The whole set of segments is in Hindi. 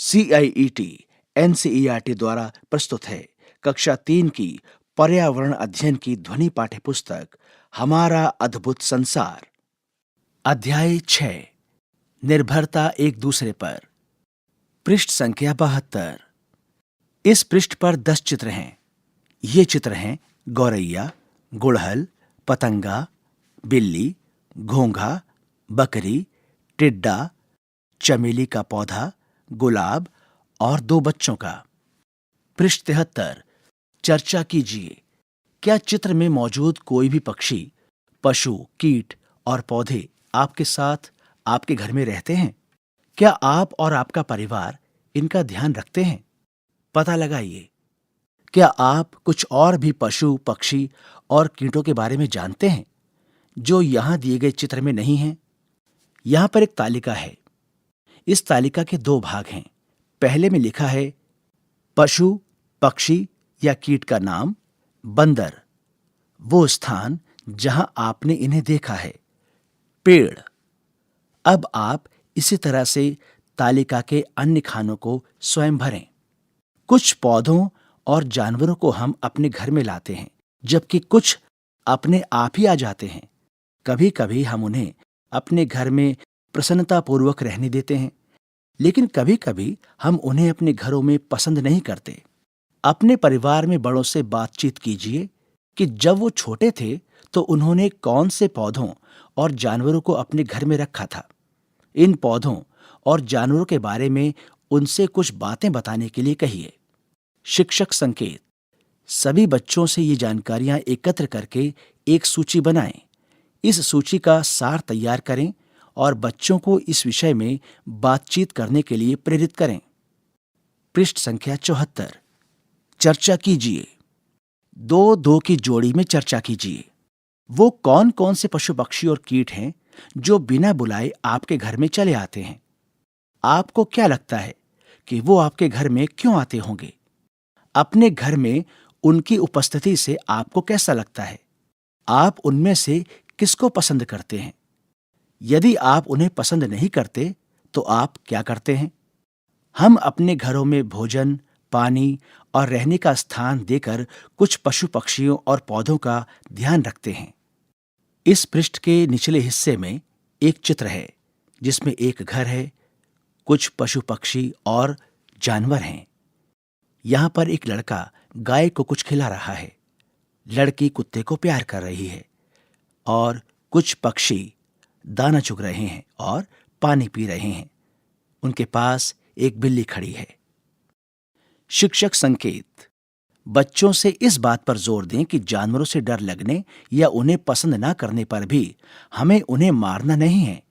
CIET NCERT द्वारा प्रस्तुत है कक्षा 3 की पर्यावरण अध्ययन की ध्वनि पाठ्य पुस्तक हमारा अद्भुत संसार। अध्याय 6 निर्भरता एक दूसरे पर। पृष्ठ संख्या 72। इस पृष्ठ पर 10 चित्र हैं। ये चित्र हैं गौरैया, गुड़हल, पतंगा, बिल्ली, घोंघा, बकरी, टिड्डा, चमेली का पौधा, गुलाब और 2 बच्चों का। पृष्ठ 73। चर्चा कीजिए। क्या चित्र में मौजूद कोई भी पक्षी, पशु, कीट और पौधे आपके साथ आपके घर में रहते हैं? क्या आप और आपका परिवार इनका ध्यान रखते हैं? पता लगाइए। क्या आप कुछ और भी पशु, पक्षी और कीटों के बारे में जानते हैं जो यहां दिए गए चित्र में नहीं हैं? यहां पर एक तालिका है। इस तालिका के 2 भाग हैं। पहले में लिखा है पशु, पक्षी या कीट का नाम, बंदर, वो स्थान जहां आपने इन्हें देखा है, पेड़। अब आप इसी तरह से तालिका के अन्य खानों को स्वयं भरें। कुछ पौधों और जानवरों को हम अपने घर में लाते हैं, जबकि कुछ अपने आप ही आ जाते हैं। कभी-कभी हम उन्हें अपने घर में प्रसन्नतापूर्वक रहने देते हैं, लेकिन कभी-कभी हम उन्हें अपने घरों में पसंद नहीं करते। अपने परिवार में बड़ों से बातचीत कीजिए कि जब वो छोटे थे तो उन्होंने कौन से पौधों और जानवरों को अपने घर में रखा था। इन पौधों और जानवरों के बारे में उनसे कुछ बातें बताने के लिए कहिए। शिक्षक संकेत। सभी बच्चों से ये जानकारियां एकत्र करके एक सूची बनाएं। इस सूची का सार तैयार करें और बच्चों को इस विषय में बातचीत करने के लिए प्रेरित करें। पृष्ठ संख्या 74। चर्चा कीजिए। 2-2 की जोड़ी में चर्चा कीजिए। वो कौन-कौन से पशु, पक्षी और कीट हैं जो बिना बुलाए आपके घर में चले आते हैं? आपको क्या लगता है कि वो आपके घर में क्यों आते होंगे? अपने घर में उनकी उपस्थिति से आपको कैसा लगता है? आप उनमें से किसको पसंद करते हैं? यदि आप उन्हें पसंद नहीं करते, तो आप क्या करते हैं? हम अपने घरों में भोजन, पानी और रहने का स्थान देकर कुछ पशु, पक्षियों और पौधों का ध्यान रखते हैं। इस पृष्ठ के निचले हिस्से में एक चित्र है जिसमें एक घर है, कुछ पशु, पक्षी और जानवर हैं। यहां पर एक लड़का गाय को कुछ खिला रहा है। लड़की कुत्ते को प्यार कर रही है और कुछ पक्षी दाना चुग रहे हैं और पानी पी रहे हैं। उनके पास एक बिल्ली खड़ी है। शिक्षक संकेत। बच्चों से इस बात पर जोर दें कि जानवरों से डर लगने या उन्हें पसंद ना करने पर भी हमें उन्हें मारना नहीं है।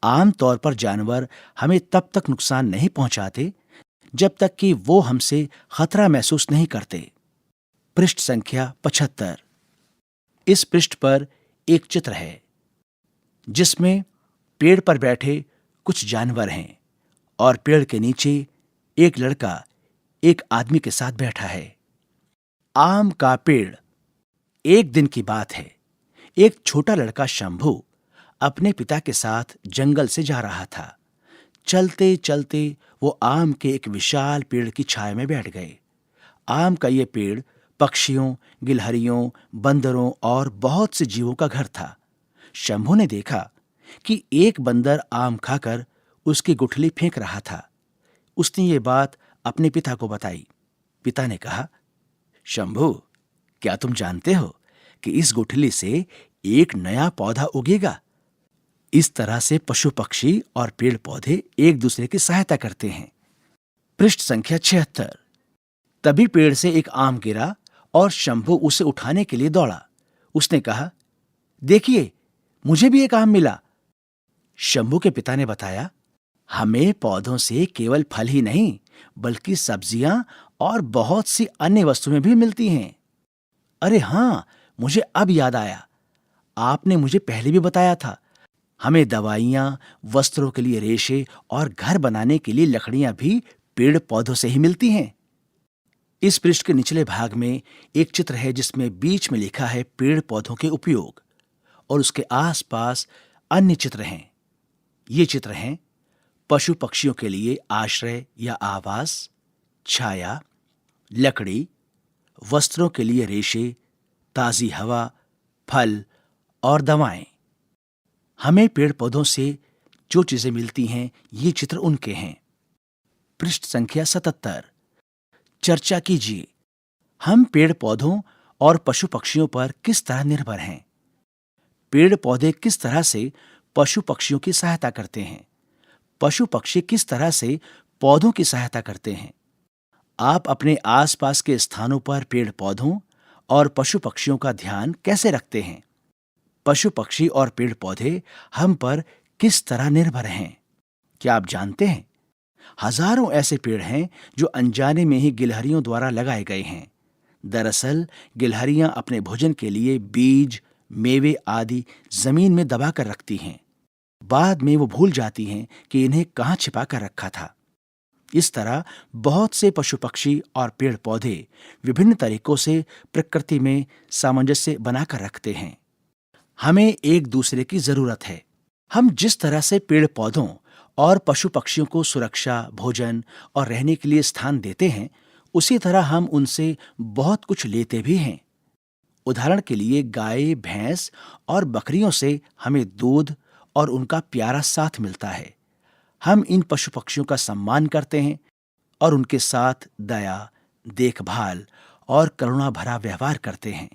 आमतौर पर जानवर हमें तब तक नुकसान नहीं पहुंचाते जब तक कि वो हमसे खतरा महसूस नहीं करते। पृष्ठ संख्या 75। इस पृष्ठ पर एक चित्र है जिसमें पेड़ पर बैठे कुछ जानवर हैं और पेड़ के नीचे एक लड़का एक आदमी के साथ बैठा है। आम का पेड़। एक दिन की बात है। एक छोटा लड़का शंभू अपने पिता के साथ जंगल से जा रहा था। चलते चलते वो आम के एक विशाल पेड़ की छाया में बैठ गए। आम का ये पेड़ पक्षियों, गिलहरियों, बंदरों और बहुत से जीवों का घर था। शंभू ने देखा कि एक बंदर आम खाकर उसकी गुठली फेंक रहा था। उसने ये बात अपने पिता को बताई। पिता ने कहा, शंभू, क्या तुम जानते हो कि इस गुठली से एक नया पौधा उगेगा? इस तरह से पशु, पक्षी और पेड़ पौधे एक दूसरे की सहायता करते हैं। पृष्ठ संख्या 76। तभी पेड़ से एक आम गिरा और शंभू उसे उठाने के लिए दौड़ा। उसने कहा, देखिए, मुझे भी एक आम मिला। शंभू के पिता ने बताया, हमें पौधों से केवल फल ही नहीं बल्कि सब्जियां और बहुत सी अन्य वस्तुएं भी मिलती हैं। अरे हाँ, मुझे अब याद आया, आपने मुझे पहले भी बताया था। हमें दवाइयां, वस्त्रों के लिए रेशे और घर बनाने के लिए लकड़ियां भी पेड़ पौधों से ही मिलती हैं। इस पृष्ठ के निचले भाग में एक चित्र है जिसमें बीच में लिखा है पेड़ पौधों के उपयोग और उसके आसपास अन्य चित्र हैं। ये चित्र हैं पशु पक्षियों के लिए आश्रय या आवास, छाया, लकड़ी, वस्त्रों के लिए रेशे, ताजी हवा, फल और दवाएं। हमें पेड़ पौधों से जो चीजें मिलती हैं, ये चित्र उनके हैं। पृष्ठ संख्या 77। चर्चा कीजिए, हम पेड़ पौधों और पशु पक्षियों पर किस तरह निर्भर हैं। पेड़ पौधे किस तरह से पशु पक्षियों की सहायता करते हैं। पशु पक्षी किस तरह से पौधों की सहायता करते हैं। आप अपने आसपास के स्थानों पर पेड़ पौधों और पशु पक्षियों का ध्यान कैसे रखते हैं। पशु पक्षी और पेड़ पौधे हम पर किस तरह निर्भर हैं। क्या आप जानते हैं, हजारों ऐसे पेड़ हैं जो अनजाने में ही गिलहरियों द्वारा लगाए गए हैं। दरअसल गिलहरियां अपने भोजन के लिए बीज, मेवे आदि जमीन में दबाकर रखती हैं। बाद में वो भूल जाती हैं कि इन्हें कहाँ छिपा कर रखा था। इस तरह बहुत से पशु पक्षी और पेड़ पौधे विभिन्न तरीकों से प्रकृति में सामंजस्य बनाकर रखते हैं। हमें एक दूसरे की जरूरत है। हम जिस तरह से पेड़ पौधों और पशु पक्षियों को सुरक्षा, भोजन और रहने के लिए स्थान देते हैं, उसी तरह हम उनसे बहुत कुछ लेते भी हैं। उदाहरण के लिए गाय, भैंस और बकरियों से हमें दूध और उनका प्यारा साथ मिलता है। हम इन पशु पक्षियों का सम्मान करते हैं और उनके साथ दया, देखभाल और करुणा भरा व्यवहार करते हैं।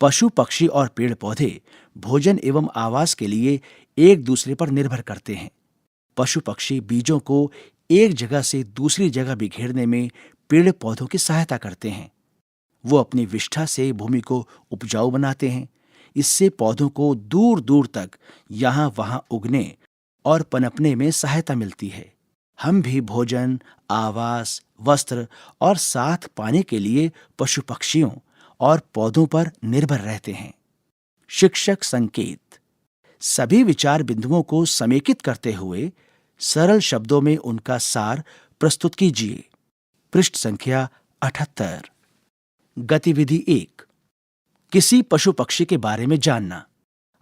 पशु पक्षी और पेड़ पौधे भोजन एवं आवास के लिए एक दूसरे पर निर्भर करते हैं। पशु पक्षी बीजों को एक जगह से दूसरी जगह बिखेरने में पेड़ पौधों की सहायता करते हैं। वो अपनी विष्ठा से भूमि को उपजाऊ बनाते हैं। इससे पौधों को दूर दूर तक यहां वहां उगने और पनपने में सहायता मिलती है। हम भी भोजन, आवास, वस्त्र और साथ पाने के लिए पशु पक्षियों और पौधों पर निर्भर रहते हैं। शिक्षक संकेत। सभी विचार बिंदुओं को समेकित करते हुए सरल शब्दों में उनका सार प्रस्तुत कीजिए। पृष्ठ संख्या 78। गतिविधि 1। किसी पशु पक्षी के बारे में जानना।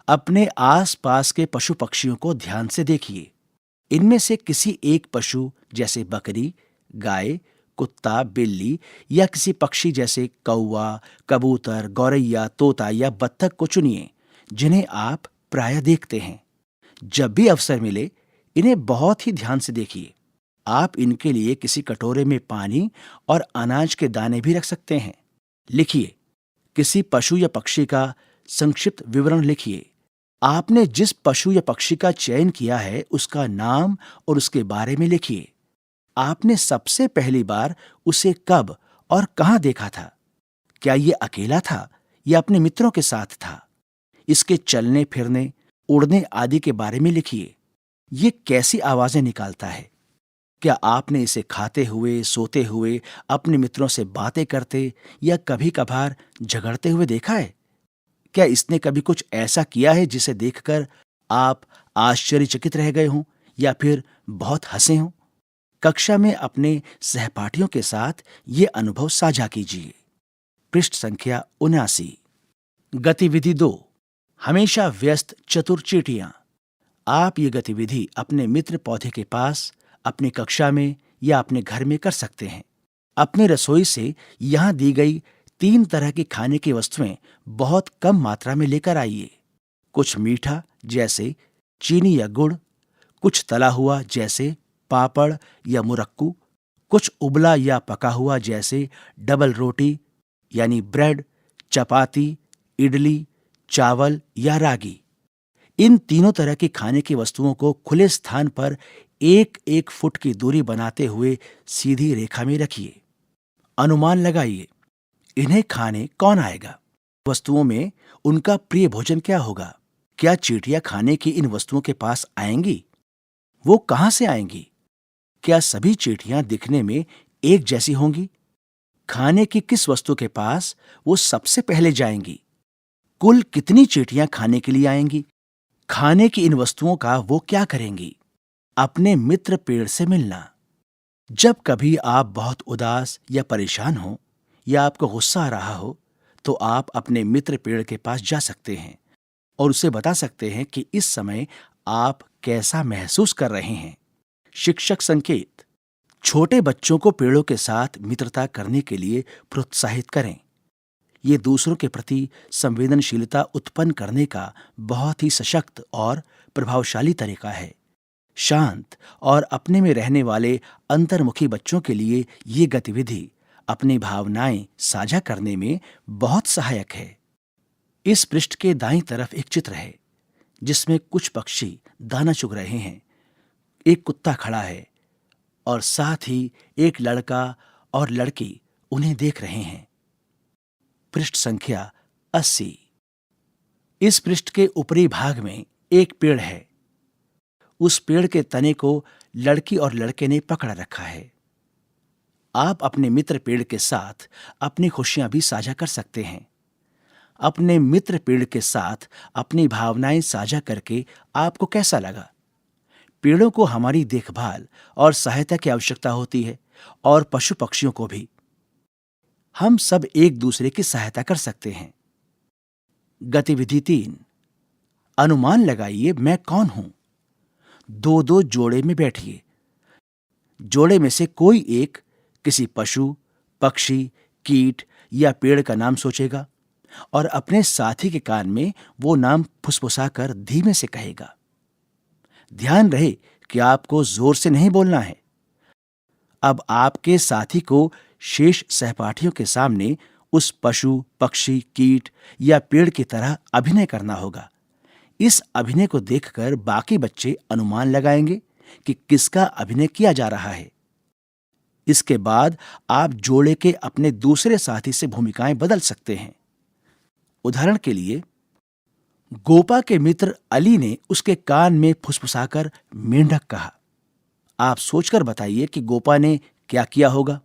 अपने आसपास के पशु पक्षियों को ध्यान से देखिए। इनमें से किसी एक पशु जैसे बकरी, गाय, कुत्ता, बिल्ली या किसी पक्षी जैसे कौवा, कबूतर, गौरैया, तोता या बत्तख को चुनिए, जिन्हें आप प्रायः देखते हैं। जब भी अवसर मिले, इन्हें बहुत ही ध्यान से देखिए। आप इनके लिए किसी कटोरे में पानी और अनाज के दाने भी रख सकते हैं। लिखिए, किसी पशु या पक्षी का संक्षिप्त विवरण लिखिए। आपने जिस पशु या पक्षी का चयन किया है, उसका नाम और उसके बारे में लिखिए। आपने सबसे पहली बार उसे कब और कहां देखा था? क्या ये अकेला था या अपने मित्रों के साथ था? इसके चलने फिरने, उड़ने आदि के बारे में लिखिए। ये कैसी आवाजें निकालता है? क्या आपने इसे खाते हुए, सोते हुए, अपने मित्रों से बातें करते या कभी कभार झगड़ते हुए देखा है? क्या इसने कभी कुछ ऐसा किया है जिसे देखकर आप आश्चर्यचकित रह गए हों या फिर बहुत हंसे हों? कक्षा में अपने सहपाठियों के साथ ये अनुभव साझा कीजिए। पृष्ठ संख्या 79। गतिविधि 2। हमेशा व्यस्त चतुर चींटियां। आप ये गतिविधि अपने मित्र पौधे के पास, अपनी कक्षा में या अपने घर में कर सकते हैं। अपनी रसोई से यहां दी गई 3 तरह की खाने की वस्तुएं बहुत कम मात्रा में लेकर आइए। कुछ मीठा जैसे चीनी या गुड़, कुछ तला हुआ जैसे पापड़ या मुरक्कू, कुछ उबला या पका हुआ जैसे डबल रोटी यानी ब्रेड, चपाती, इडली, चावल या रागी। इन तीनों तरह की खाने की वस्तुओं को खुले स्थान पर 1-1 फुट की दूरी बनाते हुए सीधी रेखा में रखिए। अनुमान लगाइए, इन्हें खाने कौन आएगा? वस्तुओं में उनका प्रिय भोजन क्या होगा? क्या चींटियां खाने की इन वस्तुओं के पास आएंगी? वो कहां से आएंगी? क्या सभी चींटियां दिखने में एक जैसी होंगी? खाने की किस वस्तु के पास वो सबसे पहले जाएंगी? कुल कितनी चींटियां खाने के लिए आएंगी? खाने की इन वस्तुओं का वो क्या करेंगी? अपने मित्र पेड़ से मिलना। जब कभी आप बहुत उदास या परेशान हो या आपको गुस्सा आ रहा हो, तो आप अपने मित्र पेड़ के पास जा सकते हैं और उसे बता सकते हैं कि इस समय आप कैसा महसूस कर रहे हैं। शिक्षक संकेत। छोटे बच्चों को पेड़ों के साथ मित्रता करने के लिए प्रोत्साहित करें। ये दूसरों के प्रति संवेदनशीलता उत्पन्न करने का बहुत ही सशक्त और प्रभावशाली तरीका है। शांत और अपने में रहने वाले अंतर्मुखी बच्चों के लिए ये गतिविधि अपनी भावनाएं साझा करने में बहुत सहायक है। इस पृष्ठ के दाईं तरफ एक चित्र है जिसमें कुछ पक्षी दाना चुग रहे हैं। एक कुत्ता खड़ा है और साथ ही एक लड़का और लड़की उन्हें देख रहे हैं। पृष्ठ संख्या 80। इस पृष्ठ के ऊपरी भाग में एक पेड़ है। उस पेड़ के तने को लड़की और लड़के ने पकड़ रखा है। आप अपने मित्र पेड़ के साथ अपनी खुशियां भी साझा कर सकते हैं। अपने मित्र पेड़ के साथ अपनी भावनाएं साझा करके आपको कैसा लगा? पेड़ों को हमारी देखभाल और सहायता की आवश्यकता होती है और पशु पक्षियों को भी। हम सब एक दूसरे की सहायता कर सकते हैं। गतिविधि 3। अनुमान लगाइए मैं कौन हूं। दो दो जोड़े में बैठिए। जोड़े में से कोई एक किसी पशु, पक्षी, कीट या पेड़ का नाम सोचेगा और अपने साथी के कान में वो नाम फुसफुसाकर धीमे से कहेगा। ध्यान रहे कि आपको जोर से नहीं बोलना है। अब आपके साथी को शेष सहपाठियों के सामने उस पशु, पक्षी, कीट या पेड़ की तरह अभिनय करना होगा। इस अभिनय को देखकर बाकी बच्चे अनुमान लगाएंगे कि किसका अभिनय किया जा रहा है। इसके बाद आप जोड़े के अपने दूसरे साथी से भूमिकाएं बदल सकते हैं। उदाहरण के लिए, गोपा के मित्र अली ने उसके कान में फुसफुसाकर मेंढक कहा। आप सोचकर बताइए कि गोपा ने क्या किया होगा।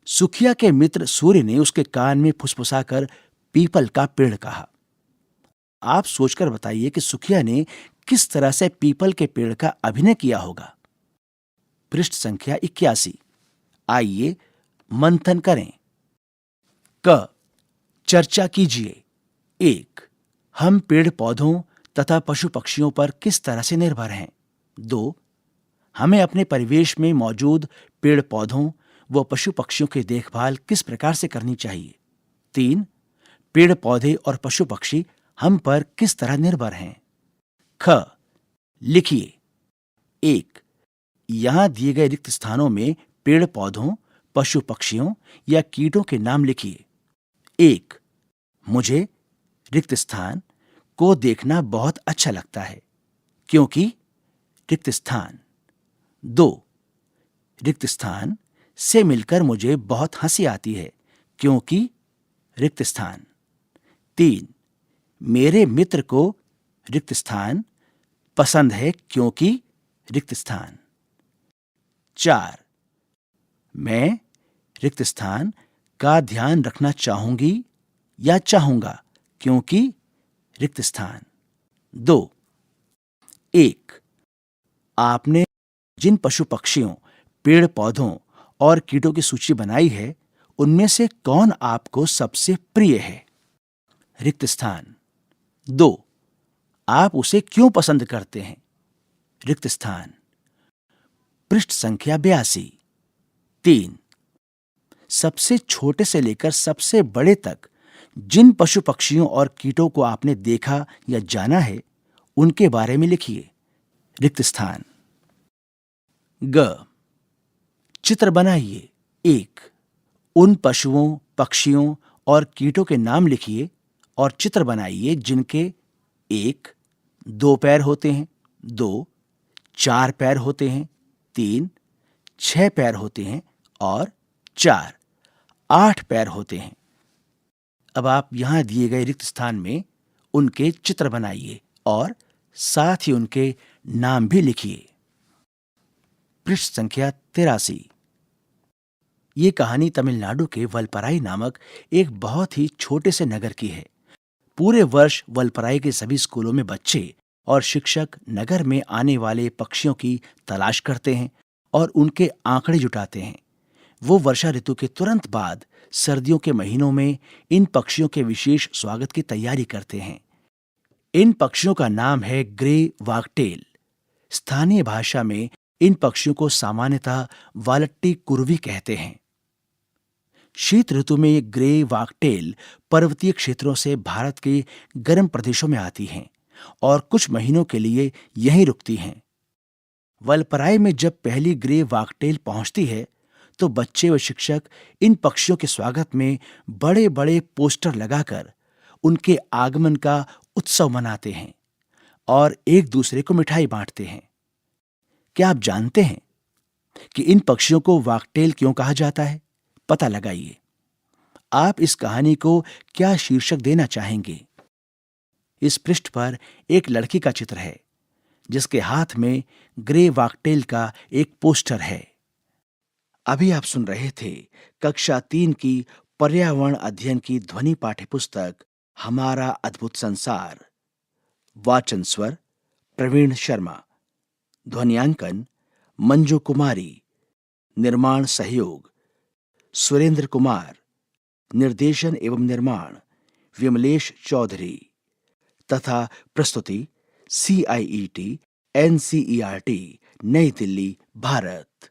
सुखिया के मित्र सूर्य ने उसके कान में फुसफुसाकर पीपल का पेड़ कहा। आप सोचकर बताइए कि सुखिया ने किस तरह से पीपल के पेड़ का अभिनय किया होगा। पृष्ठ संख्या 81। आइए मंथन करें। क। चर्चा कीजिए। 1। हम पेड़ पौधों तथा पशु पक्षियों पर किस तरह से निर्भर हैं। 2। हमें अपने परिवेश में मौजूद पेड़ पौधों व पशु पक्षियों की देखभाल किस प्रकार से करनी चाहिए। 3। पेड़ पौधे और पशु पक्षी हम पर किस तरह निर्भर हैं। ख। लिखिए। 1। यहां दिए गए रिक्त स्थानों में पेड़ पौधों, पशु पक्षियों या कीटों के नाम लिखिए। 1। मुझे रिक्त स्थान को देखना बहुत अच्छा लगता है क्योंकि रिक्त स्थान। 2। रिक्त स्थान से मिलकर मुझे बहुत हंसी आती है क्योंकि रिक्त स्थान। 3। मेरे मित्र को रिक्त स्थान पसंद है क्योंकि रिक्त स्थान। 4। मैं रिक्त स्थान का ध्यान रखना चाहूंगी या चाहूंगा क्योंकि रिक्त स्थान। 2। 1। आपने जिन पशु पक्षियों, पेड़ पौधों और कीटों की सूची बनाई है उनमें से कौन आपको सबसे प्रिय है। रिक्त स्थान। 2। आप उसे क्यों पसंद करते हैं। रिक्त स्थान। पृष्ठ संख्या 82। 3। सबसे छोटे से लेकर सबसे बड़े तक जिन पशु पक्षियों और कीटों को आपने देखा या जाना है उनके बारे में लिखिए। रिक्त स्थान। ग। चित्र बनाइए। 1। उन पशुओं, पक्षियों और कीटों के नाम लिखिए और चित्र बनाइए जिनके 1. 2 पैर होते हैं, 2. 4 पैर होते हैं, 3. 6 पैर होते हैं और 4. 8 पैर होते हैं। अब आप यहां दिए गए रिक्त स्थान में उनके चित्र बनाइए और साथ ही उनके नाम भी लिखिए। पृष्ठ संख्या 83। ये कहानी तमिलनाडु के वलपराई नामक एक बहुत ही छोटे से नगर की है। पूरे वर्ष वलपराई के सभी स्कूलों में बच्चे और शिक्षक नगर में आने वाले पक्षियों की तलाश करते हैं और उनके आंकड़े जुटाते हैं। वो वर्षा ऋतु के तुरंत बाद सर्दियों के महीनों में इन पक्षियों के विशेष स्वागत की तैयारी करते हैं। इन पक्षियों का नाम है ग्रे वागटेल। स्थानीय भाषा में इन पक्षियों को सामान्यतः वालट्टी कुरवी कहते हैं। शीत ऋतु में ये ग्रे वाकटेल पर्वतीय क्षेत्रों से भारत के गर्म प्रदेशों में आती हैं और कुछ महीनों के लिए यहीं रुकती हैं। वलपराई में जब पहली ग्रे वाकटेल पहुंचती है तो बच्चे व शिक्षक इन पक्षियों के स्वागत में बड़े बड़े पोस्टर लगाकर उनके आगमन का उत्सव मनाते हैं और एक दूसरे को मिठाई बांटते हैं। क्या आप जानते हैं कि इन पक्षियों को वाकटेल क्यों कहा जाता है? पता लगाइए। आप इस कहानी को क्या शीर्षक देना चाहेंगे? इस पृष्ठ पर एक लड़की का चित्र है जिसके हाथ में ग्रे वाकटेल का एक पोस्टर है। अभी आप सुन रहे थे कक्षा 3 की पर्यावरण अध्ययन की ध्वनि पाठ्य पुस्तक हमारा अद्भुत संसार। वाचन स्वर प्रवीण शर्मा, ध्वनियांकन मंजू कुमारी, निर्माण सहयोग सुरेंद्र कुमार, निर्देशन एवं निर्माण विमलेश चौधरी तथा प्रस्तुति CIET NCERT नई दिल्ली, भारत।